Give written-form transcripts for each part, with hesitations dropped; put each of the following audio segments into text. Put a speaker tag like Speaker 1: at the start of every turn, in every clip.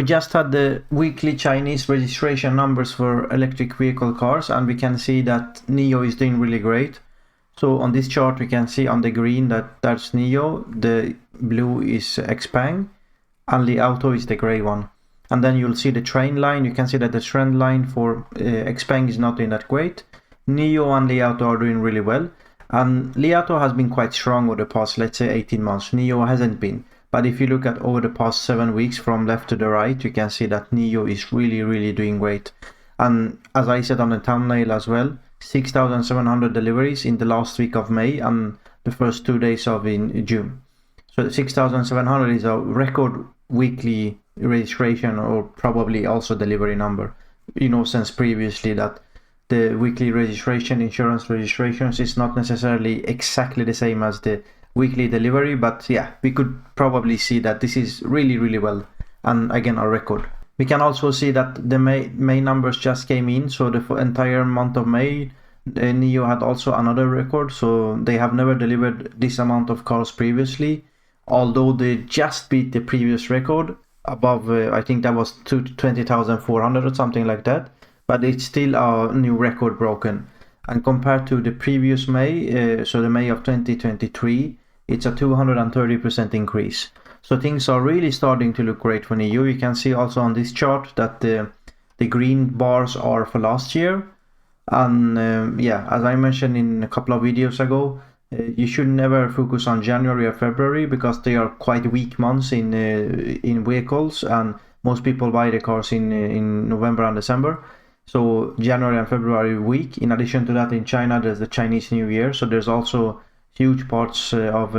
Speaker 1: We just had the weekly Chinese registration numbers for electric vehicle cars, and we can see that Nio is doing really great. So on this chart, we can see on the green that's Nio, the blue is Xpeng, and Li Auto is the gray one. And then you'll see the trend line. You can see that the trend line for Xpeng is not doing that great. Nio and Li Auto are doing really well. And Li Auto has been quite strong over the past, let's say, 18 months. Nio hasn't been. But if you look at over the past 7 weeks from left to the right, you can see that Nio is really doing great. And as I said on the thumbnail as well, 6,700 deliveries in the last week of May and the first 2 days of in June. So 6,700 is a record weekly registration, or probably also delivery number. Since previously that the weekly registration, insurance registrations, is not necessarily exactly the same as the weekly delivery, but yeah, we could probably see that this is really well, and again a record. We can also see that the May numbers just came in, so the entire month of May, Nio had also another record, so they have never delivered this amount of cars previously, although they just beat the previous record above, I think that was 20,400 or something like that, but it's still a new record broken. And compared to the previous May, so the May of 2023, it's a 230% increase. So things are really starting to look great for Nio. You can see also on this chart that the green bars are for last year. And yeah, as I mentioned in a couple of videos ago, you should never focus on January or February because they are quite weak months in vehicles, and most people buy the cars in November and December. So January and February weak. In addition to that, in China there's the Chinese New Year, so there's also huge parts of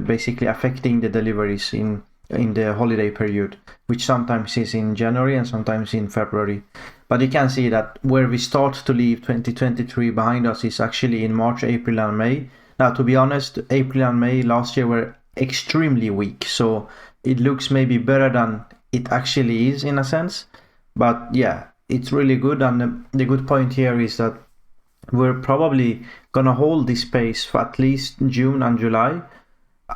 Speaker 1: basically affecting the deliveries in the holiday period, which sometimes is in January and sometimes in February. But you can see that where we start to leave 2023 behind us is actually in March, April and May. Now, to be honest, April and May last year were extremely weak, so it looks maybe better than it actually is in a sense. But yeah, it's really good, and the good point here is that we're probably gonna hold this pace for at least June and July,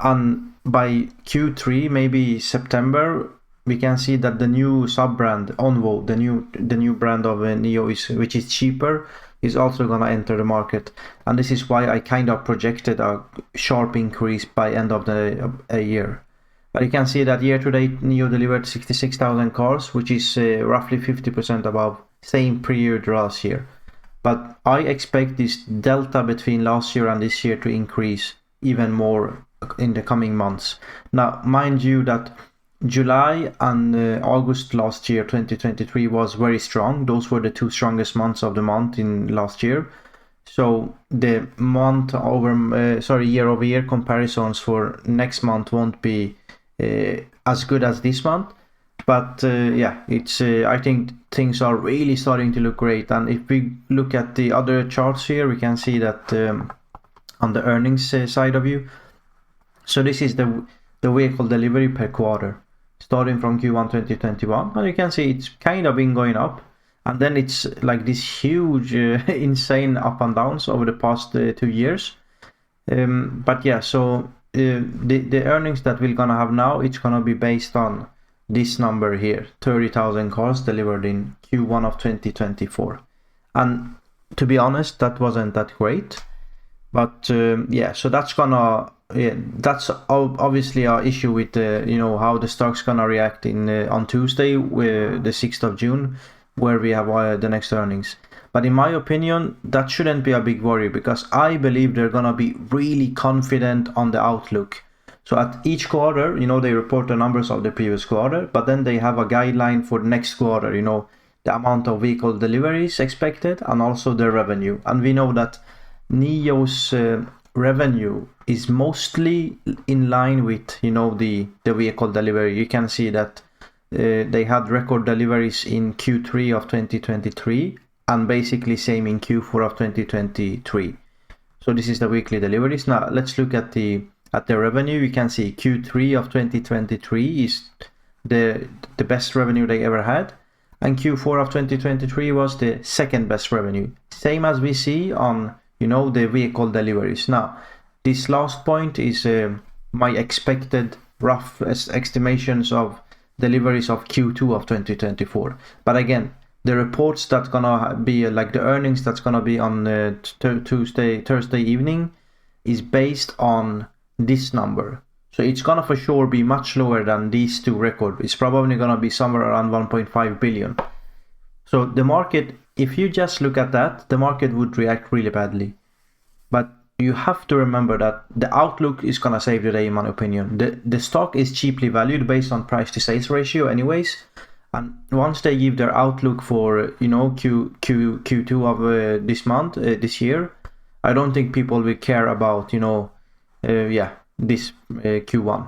Speaker 1: and by Q3, maybe September, we can see that the new sub-brand Onvo, the new brand of Nio, which is cheaper, is also gonna enter the market. And this is why I kind of projected a sharp increase by end of the year. But you can see that year to date Nio delivered 66,000 cars, which is roughly 50% above same period last year. But I expect this delta between last year and this year to increase even more in the coming months. Now, mind you that July and August last year, 2023, was very strong. Those were the two strongest months of the month in last year. So the year over year comparisons for next month won't be as good as this month. But yeah, it's I think things are really starting to look great. And if we look at the other charts here, we can see that on the earnings side of you. So this is the vehicle delivery per quarter, starting from Q1 2021, and you can see it's kind of been going up, and then it's like this huge insane up and downs over the past 2 years. But yeah, so the earnings that we're gonna have now, it's gonna be based on this number here, 30,000 cars delivered in Q1 of 2024. And to be honest, that wasn't that great, but yeah, so that's gonna that's obviously our issue with how the stock's gonna react on Tuesday, the 6th of June, where we have the next earnings. But in my opinion, that shouldn't be a big worry, because I believe they're gonna be really confident on the outlook. So at each quarter, they report the numbers of the previous quarter, but then they have a guideline for the next quarter, the amount of vehicle deliveries expected and also the revenue. And we know that Nio's revenue is mostly in line with the vehicle delivery. You can see that they had record deliveries in Q3 of 2023 and basically same in Q4 of 2023. So this is the weekly deliveries. Now let's look at the revenue. You can see Q3 of 2023 is the best revenue they ever had, and Q4 of 2023 was the second best revenue, same as we see on the vehicle deliveries. Now this last point is my expected rough estimations of deliveries of Q2 of 2024. But again, the reports that's gonna be like the earnings that's gonna be on Thursday evening is based on this number. So it's gonna for sure be much lower than these two records. It's probably gonna be somewhere around 1.5 billion. So the market, if you just look at that, the market would react really badly. But you have to remember that the outlook is gonna save the day, in my opinion. The stock is cheaply valued based on price to sales ratio anyways. And once they give their outlook for, you know, Q2 of this month, this year, I don't think people will care about, you know, this Q1.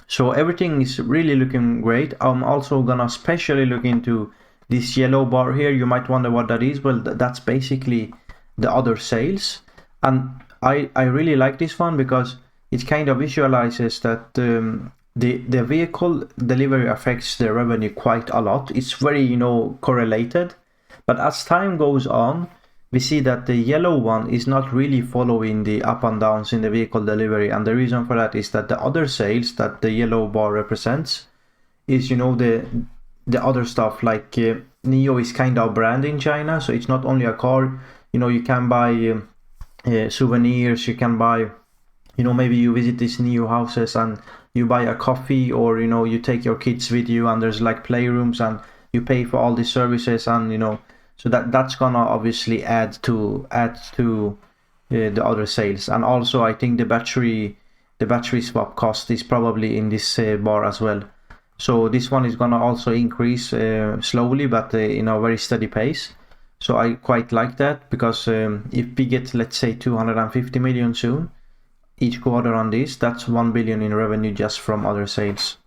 Speaker 1: So everything is really looking great. I'm also gonna especially look into this yellow bar here. You might wonder what that is. Well, that's basically the other sales. And I really like this one because it kind of visualizes that the vehicle delivery affects the revenue quite a lot. It's very, you know, correlated. But as time goes on, we see that the yellow one is not really following the up and downs in the vehicle delivery. And the reason for that is that the other sales that the yellow bar represents is, you know, the other stuff, like Nio is kind of a brand in China. So it's not only a car, you know, you can buy souvenirs, you can buy, you know, maybe you visit these Nio houses and you buy a coffee, or, you know, you take your kids with you and there's like playrooms and you pay for all these services, and, you know, so that's gonna obviously add to the other sales. And also I think the battery swap cost is probably in this bar as well. So this one is gonna also increase slowly, but in a very steady pace. So I quite like that, because if we get, let's say, 250 million soon each quarter on this, that's 1 billion in revenue just from other sales.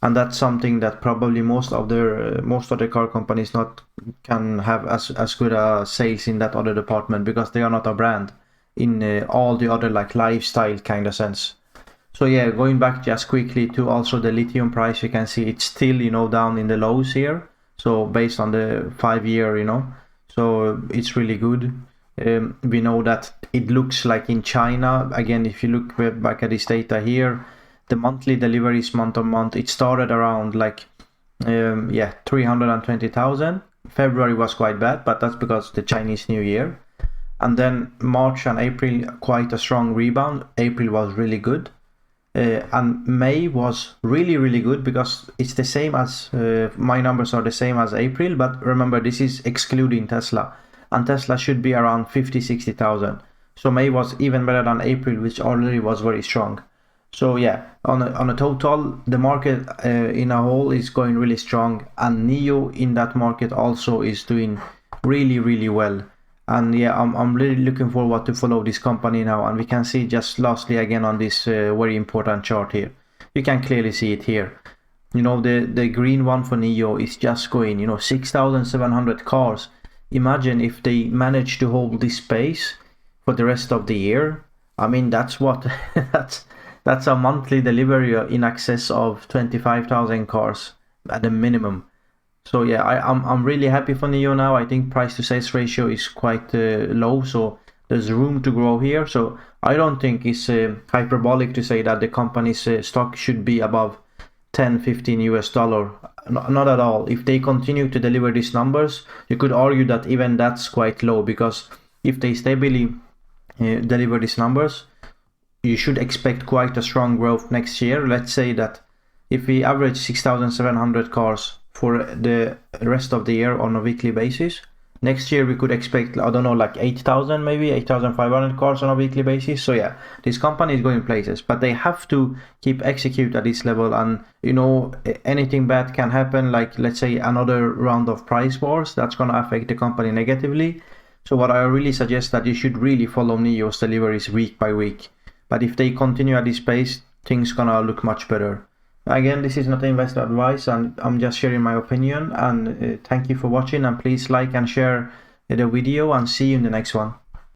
Speaker 1: And that's something that probably most of the car companies can have as good sales in that other department, because they are not a brand in all the other like lifestyle kind of sense. So yeah, going back just quickly to also the lithium price, you can see it's still, you know, down in the lows here. So based on the 5-year, you know, so it's really good. We know that it looks like in China, again, if you look back at this data here, the monthly deliveries month on month, it started around like 320,000. February was quite bad, but that's because the Chinese New Year. And then March and April, quite a strong rebound. April was really good. And May was really, really good, because it's the same as, my numbers are the same as April, but remember, this is excluding Tesla. And Tesla should be around 50,000-60,000. So May was even better than April, which already was very strong. So yeah, on a total, the market in a whole is going really strong, and Nio in that market also is doing really, really well. And yeah, I'm really looking forward to follow this company now. And we can see just lastly again on this very important chart here, you can clearly see it here. You know, the green one for Nio is just going, you know, 6,700 cars. Imagine if they manage to hold this pace for the rest of the year. I mean, that's what that's a monthly delivery in excess of 25,000 cars at the minimum. So yeah, I'm really happy for Nio now. I think price to sales ratio is quite low, so there's room to grow here. So I don't think it's hyperbolic to say that the company's stock should be above $10-15. Not at all. If they continue to deliver these numbers, you could argue that even that's quite low, because if they stably deliver these numbers, you should expect quite a strong growth next year. Let's say that if we average 6,700 cars for the rest of the year on a weekly basis, next year we could expect, I don't know, like 8,000, maybe 8,500 cars on a weekly basis. So yeah, this company is going places, but they have to keep execute at this level. And you know, anything bad can happen, like let's say another round of price wars, that's going to affect the company negatively. So what I really suggest that you should really follow Nio's deliveries week by week. But if they continue at this pace, things gonna look much better. Again, this is not investor advice, and I'm just sharing my opinion. And thank you for watching, and please like and share the video, and see you in the next one.